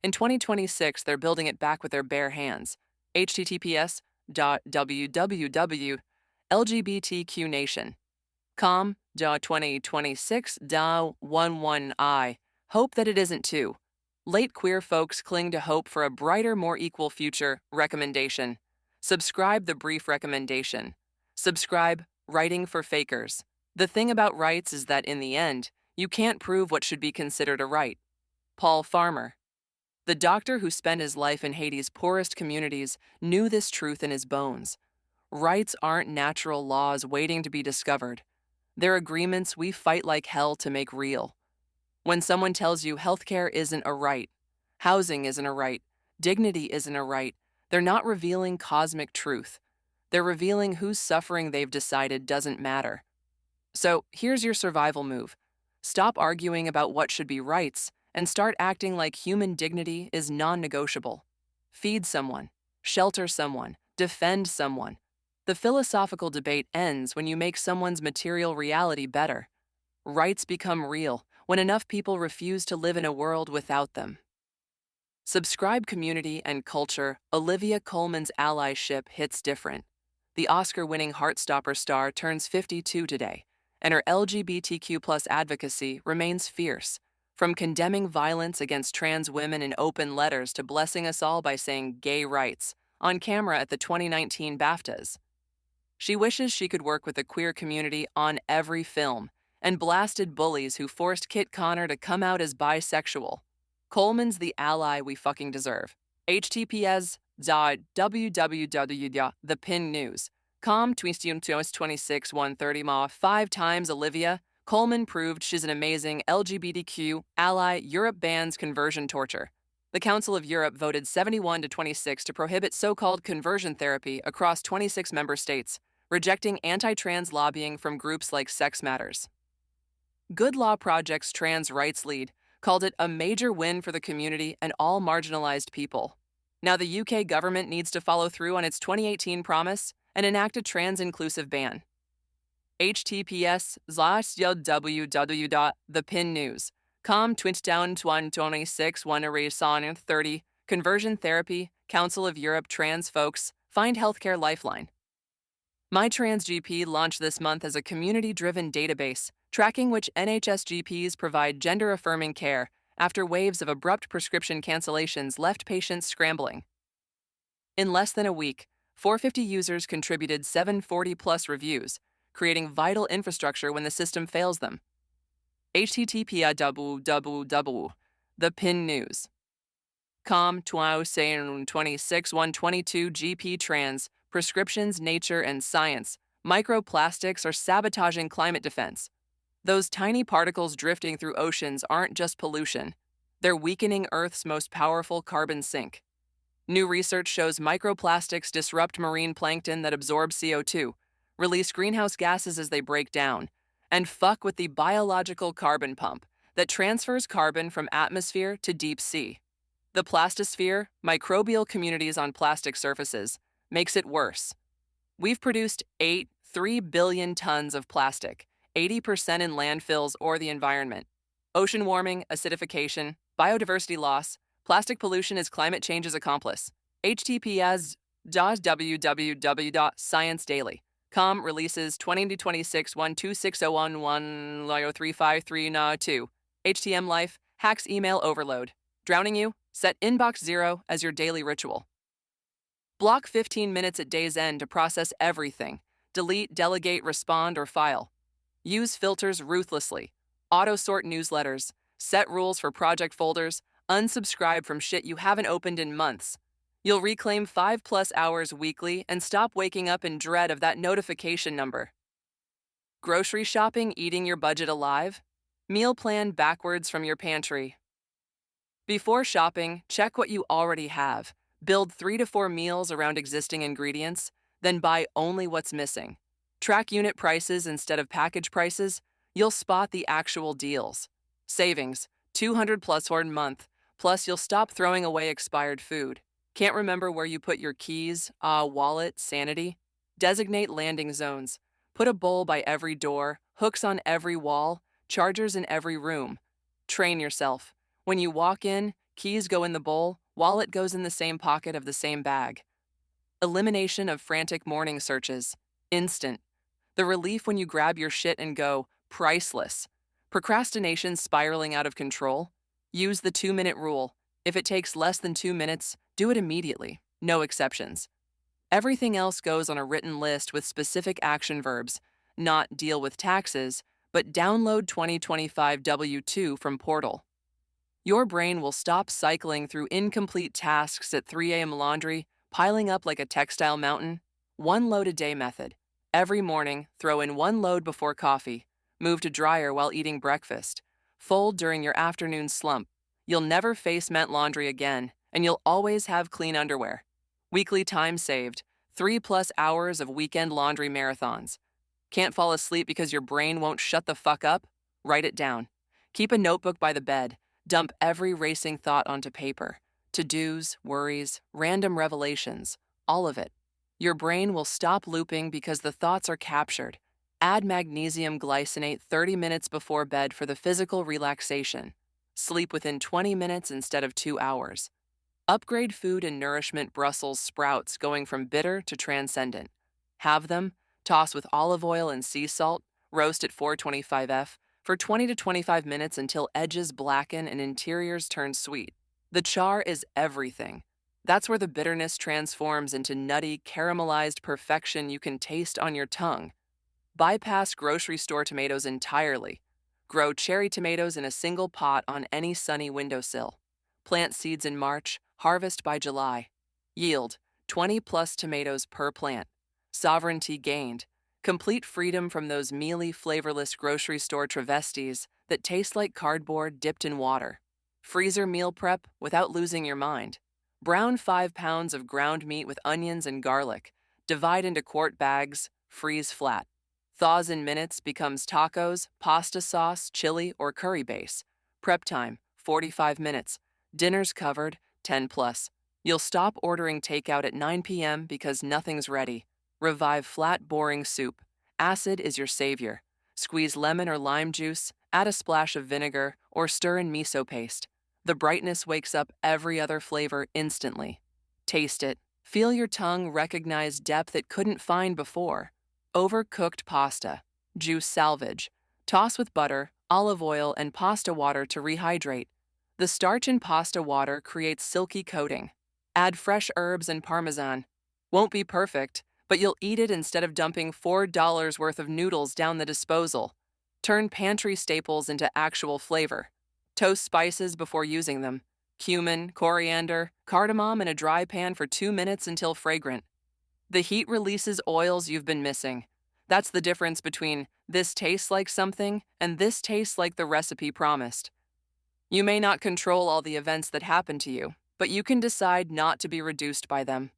In 2026, they're building it back with their bare hands. https://lgbtqnation.com.2026.11I. Hope that it isn't too. Late queer folks cling to hope for a brighter, more equal future. Recommendation. Subscribe the brief recommendation. Subscribe Writing for Fakers. The thing about rights is that in the end, you can't prove what should be considered a right. Paul Farmer. The doctor who spent his life in Haiti's poorest communities knew this truth in his bones. Rights aren't natural laws waiting to be discovered. They're agreements we fight like hell to make real. When someone tells you healthcare isn't a right, housing isn't a right, dignity isn't a right, they're not revealing cosmic truth. They're revealing whose suffering they've decided doesn't matter. So here's your survival move. Stop arguing about what should be rights and start acting like human dignity is non-negotiable. Feed someone, shelter someone, defend someone. The philosophical debate ends when you make someone's material reality better. Rights become real when enough people refuse to live in a world without them. Subscribe Community and Culture. Olivia Colman's allyship hits different. The Oscar-winning Heartstopper star turns 52 today, and her LGBTQ+ advocacy remains fierce, from condemning violence against trans women in open letters to blessing us all by saying gay rights on camera at the 2019 BAFTAs. She wishes she could work with the queer community on every film, and blasted bullies who forced Kit Connor to come out as bisexual. Coleman's the ally we fucking deserve. https://thepinnews.com/26/130 5 times Olivia Coleman proved she's an amazing LGBTQ ally. Europe bans conversion torture. The Council of Europe voted 71 to 26 to prohibit so-called conversion therapy across 26 member states, rejecting anti-trans lobbying from groups like Sex Matters. Good Law Project's trans rights lead called it a major win for the community and all marginalized people. Now the UK government needs to follow through on its 2018 promise and enact a trans-inclusive ban. https://thepinnews.com/2026/130 Conversion Therapy Council of Europe Trans Folks Find Healthcare Lifeline. My Trans GP launched this month as a community-driven database tracking which NHS GPs provide gender-affirming care after waves of abrupt prescription cancellations left patients scrambling. In less than a week, 450 users contributed 740+ reviews, creating vital infrastructure when the system fails them. https://thepinnews.com/26/122 GP Trans Prescriptions, Nature, and Science. Microplastics are sabotaging climate defense. Those tiny particles drifting through oceans aren't just pollution. They're weakening Earth's most powerful carbon sink. New research shows microplastics disrupt marine plankton that absorb CO2, release greenhouse gases as they break down, and fuck with the biological carbon pump that transfers carbon from atmosphere to deep sea. The plastosphere, microbial communities on plastic surfaces, makes it worse. We've produced 3 billion tons of plastic, 80% in landfills or the environment. Ocean warming, acidification, biodiversity loss, plastic pollution is climate change's accomplice. https://www.sciencedaily.com releases 2026/126/011-353-2. HTM Life hacks email overload. Drowning you? Set inbox 0 as your daily ritual. Block 15 minutes at day's end to process everything. Delete, delegate, respond, or file. Use filters ruthlessly. Auto-sort newsletters. Set rules for project folders. Unsubscribe from shit you haven't opened in months. You'll reclaim 5+ hours weekly and stop waking up in dread of that notification number. Grocery shopping eating your budget alive? Meal plan backwards from your pantry. Before shopping, check what you already have. Build 3 to 4 meals around existing ingredients, then buy only what's missing. Track unit prices instead of package prices. You'll spot the actual deals. Savings, $200+ for a month, plus you'll stop throwing away expired food. Can't remember where you put your keys, wallet, sanity? Designate landing zones. Put a bowl by every door, hooks on every wall, chargers in every room. Train yourself. When you walk in, Keys go in the bowl, wallet goes in the same pocket of the same bag. Elimination of frantic morning searches. Instant. The relief when you grab your shit and go, priceless. Procrastination spiraling out of control? Use the 2-minute rule. If it takes less than 2 minutes, do it immediately. No exceptions. Everything else goes on a written list with specific action verbs, not deal with taxes, but download 2025 W-2 from Portal. Your brain will stop cycling through incomplete tasks at 3 a.m. laundry, piling up like a textile mountain. One load a day method. Every morning, throw in 1 load before coffee. Move to dryer while eating breakfast. Fold during your afternoon slump. You'll never face mint laundry again, and you'll always have clean underwear. Weekly time saved. 3+ hours of weekend laundry marathons. Can't fall asleep because your brain won't shut the fuck up? Write it down. Keep a notebook by the bed. Dump every racing thought onto paper. To-dos, worries, random revelations, all of it. Your brain will stop looping because the thoughts are captured. Add magnesium glycinate 30 minutes before bed for the physical relaxation. Sleep within 20 minutes instead of 2 hours. Upgrade food and nourishment Brussels sprouts going from bitter to transcendent. Have them, toss with olive oil and sea salt, roast at 425 for 20 to 25 minutes until edges blacken and interiors turn sweet. The char is everything. That's where the bitterness transforms into nutty, caramelized perfection you can taste on your tongue. Bypass grocery store tomatoes entirely. Grow cherry tomatoes in a single pot on any sunny windowsill. Plant seeds in March, harvest by July. Yield 20+ tomatoes per plant. Sovereignty gained. Complete freedom from those mealy, flavorless grocery store travesties that taste like cardboard dipped in water. Freezer meal prep without losing your mind. Brown 5 pounds of ground meat with onions and garlic. Divide into quart bags, freeze flat. Thaws in minutes, becomes tacos, pasta sauce, chili, or curry base. Prep time, 45 minutes. Dinner's covered, 10+. You'll stop ordering takeout at 9 p.m. because nothing's ready. Revive flat, boring soup. Acid is your savior. Squeeze lemon or lime juice, add a splash of vinegar, or stir in miso paste. The brightness wakes up every other flavor instantly. Taste it. Feel your tongue recognize depth it couldn't find before. Overcooked pasta. Juice salvage. Toss with butter, olive oil, and pasta water to rehydrate. The starch in pasta water creates silky coating. Add fresh herbs and parmesan. Won't be perfect, but you'll eat it instead of dumping $4 worth of noodles down the disposal. Turn pantry staples into actual flavor. Toast spices before using them. Cumin, coriander, cardamom in a dry pan for 2 minutes until fragrant. The heat releases oils you've been missing. That's the difference between this tastes like something and this tastes like the recipe promised. You may not control all the events that happen to you, but you can decide not to be reduced by them.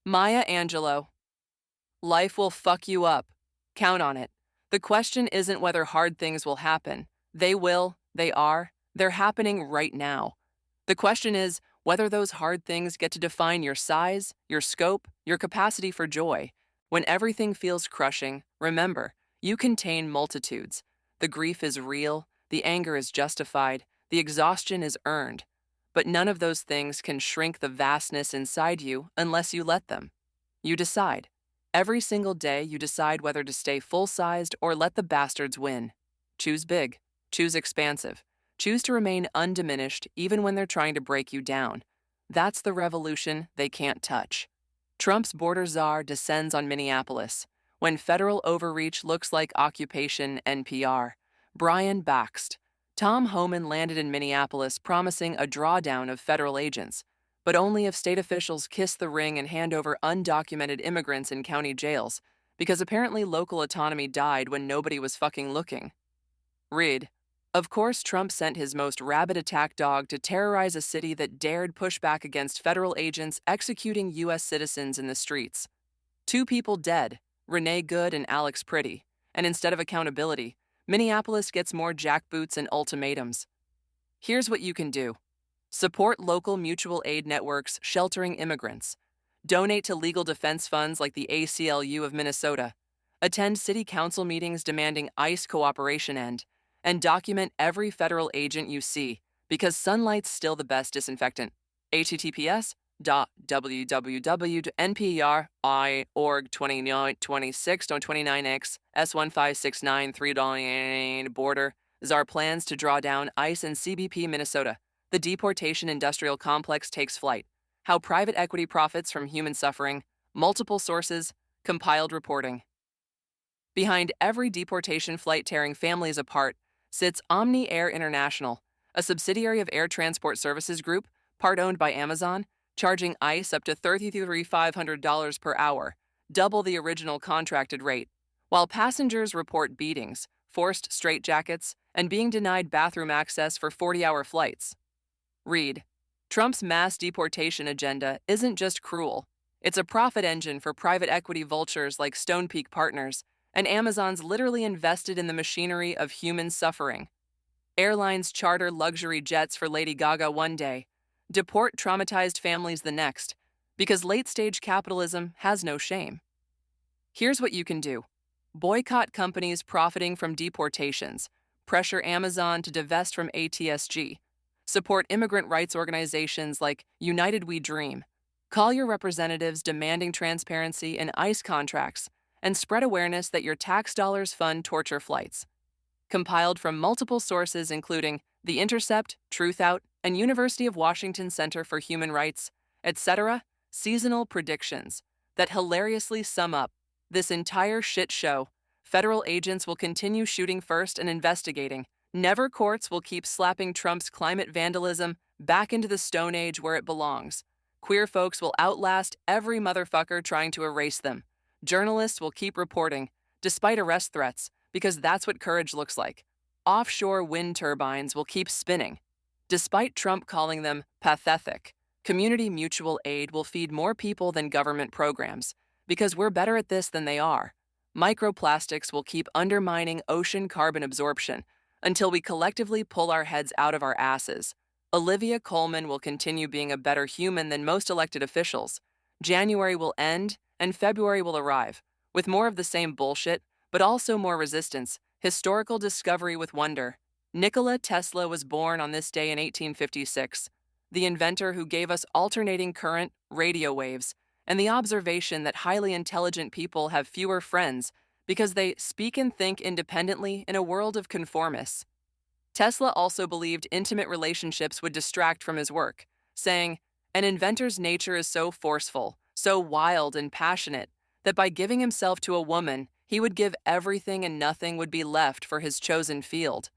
Maya Angelou. Life will fuck you up. Count on it. The question isn't whether hard things will happen. They will, they are, they're happening right now. The question is whether those hard things get to define your size, your scope, your capacity for joy. When everything feels crushing, remember, you contain multitudes. The grief is real, the anger is justified, the exhaustion is earned. But none of those things can shrink the vastness inside you unless you let them. You decide. Every single day you decide whether to stay full-sized or let the bastards win. Choose big. Choose expansive. Choose to remain undiminished even when they're trying to break you down. That's the revolution they can't touch. Trump's border czar descends on Minneapolis. When federal overreach looks like occupation NPR. Brian Baxt. Tom Homan landed in Minneapolis promising a drawdown of federal agents, but only if state officials kiss the ring and hand over undocumented immigrants in county jails, because apparently local autonomy died when nobody was fucking looking. Read. Of course, Trump sent his most rabid attack dog to terrorize a city that dared push back against federal agents executing U.S. citizens in the streets. 2 people dead, Renee Good and Alex Pretty, and instead of accountability, Minneapolis gets more jackboots and ultimatums. Here's what you can do. Support local mutual aid networks sheltering immigrants. Donate to legal defense funds like the ACLU of Minnesota. Attend city council meetings demanding ICE cooperation end. And document every federal agent you see. Because sunlight's still the best disinfectant. https://www.npri.org 2926.29x S15693 border is our plans to draw down ICE in CBP, Minnesota. The deportation industrial complex takes flight. How private equity profits from human suffering. Multiple sources. Compiled reporting. Behind every deportation flight tearing families apart sits Omni Air International, a subsidiary of Air Transport Services Group, part owned by Amazon, charging ICE up to $33,500 per hour, double the original contracted rate, while passengers report beatings, forced straitjackets, and being denied bathroom access for 40-hour flights. Read, Trump's mass deportation agenda isn't just cruel, it's a profit engine for private equity vultures like Stone Peak Partners, and Amazon's literally invested in the machinery of human suffering. Airlines charter luxury jets for Lady Gaga one day, deport traumatized families the next, because late-stage capitalism has no shame. Here's what you can do. Boycott companies profiting from deportations, pressure Amazon to divest from ATSG, support immigrant rights organizations like United We Dream, call your representatives demanding transparency in ICE contracts, and spread awareness that your tax dollars fund torture flights. Compiled from multiple sources including The Intercept, Truthout, and University of Washington Center for Human Rights, etc., seasonal predictions that hilariously sum up this entire shit show. Federal agents will continue shooting first and investigating. Never courts will keep slapping Trump's climate vandalism back into the Stone Age where it belongs. Queer folks will outlast every motherfucker trying to erase them. Journalists will keep reporting, despite arrest threats, because that's what courage looks like. Offshore wind turbines will keep spinning. Despite Trump calling them pathetic, community mutual aid will feed more people than government programs, because we're better at this than they are. Microplastics will keep undermining ocean carbon absorption until we collectively pull our heads out of our asses. Olivia Colman will continue being a better human than most elected officials. January will end, and February will arrive, with more of the same bullshit, but also more resistance, historical discovery with wonder. Nikola Tesla was born on this day in 1856, the inventor who gave us alternating current, radio waves, and the observation that highly intelligent people have fewer friends because they speak and think independently in a world of conformists. Tesla also believed intimate relationships would distract from his work, saying, "An inventor's nature is so forceful, so wild and passionate, that by giving himself to a woman, he would give everything and nothing would be left for his chosen field."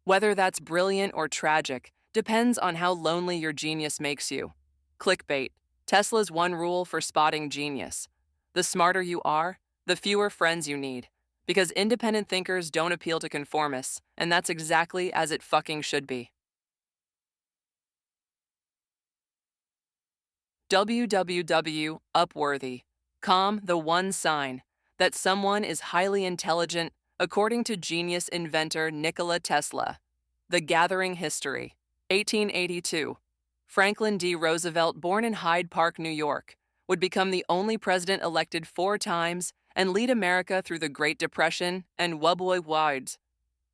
Whether that's brilliant or tragic depends on how lonely your genius makes you. Clickbait, Tesla's one rule for spotting genius. The smarter you are, the fewer friends you need. Because independent thinkers don't appeal to conformists, and that's exactly as it fucking should be. www.upworthy. The one sign that someone is highly intelligent, according to genius inventor Nikola Tesla. The Gathering History. 1882. Franklin D. Roosevelt, born in Hyde Park, New York, would become the only president elected 4 times and lead America through the Great Depression and World Wars.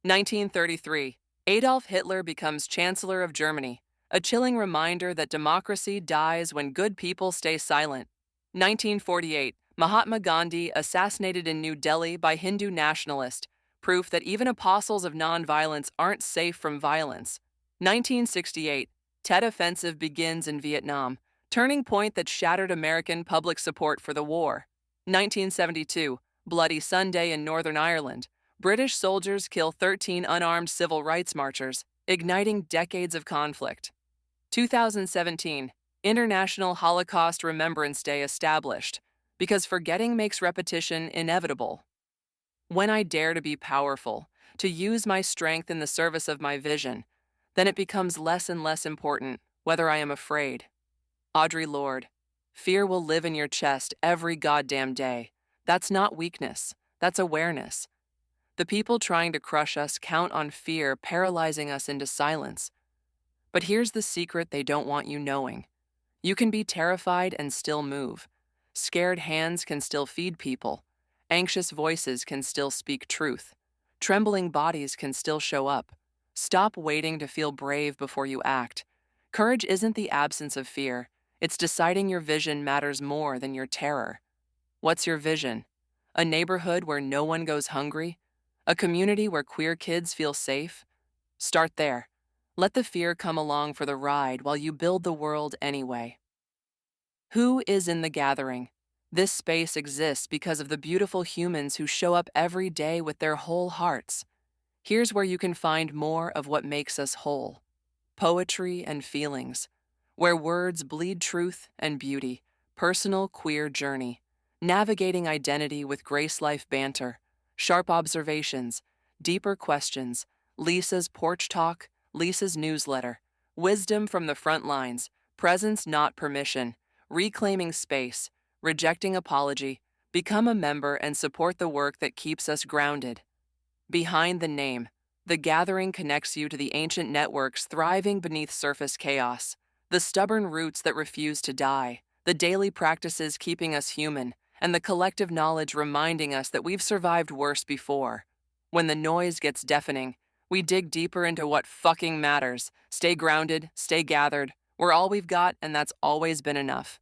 1933. Adolf Hitler becomes Chancellor of Germany, a chilling reminder that democracy dies when good people stay silent. 1948. Mahatma Gandhi assassinated in New Delhi by Hindu nationalist, proof that even apostles of nonviolence aren't safe from violence. 1968. Tet Offensive begins in Vietnam, turning point that shattered American public support for the war. 1972. Bloody Sunday in Northern Ireland. British soldiers kill 13 unarmed civil rights marchers, igniting decades of conflict. 2017. International Holocaust Remembrance Day established, because forgetting makes repetition inevitable. When I dare to be powerful, to use my strength in the service of my vision, then it becomes less and less important whether I am afraid. Audre Lorde. Fear will live in your chest every goddamn day. That's not weakness, that's awareness. The people trying to crush us count on fear paralyzing us into silence. But here's the secret they don't want you knowing. You can be terrified and still move. Scared hands can still feed people. Anxious voices can still speak truth. Trembling bodies can still show up. Stop waiting to feel brave before you act. Courage isn't the absence of fear, it's deciding your vision matters more than your terror. What's your vision? A neighborhood where no one goes hungry? A community where queer kids feel safe? Start there. Let the fear come along for the ride while you build the world anyway. Who is in the gathering? This space exists because of the beautiful humans who show up every day with their whole hearts. Here's where you can find more of what makes us whole: poetry and feelings, where words bleed truth and beauty, personal queer journey, navigating identity with Grace Life banter, sharp observations, deeper questions, Lisa's porch talk, Lisa's newsletter, wisdom from the front lines, presence not permission, reclaiming space, rejecting apology. Become a member and support the work that keeps us grounded. Behind the name, the gathering connects you to the ancient networks thriving beneath surface chaos, the stubborn roots that refuse to die, the daily practices keeping us human, and the collective knowledge reminding us that we've survived worse before. When the noise gets deafening, we dig deeper into what fucking matters. Stay grounded, stay gathered. We're all we've got, and that's always been enough.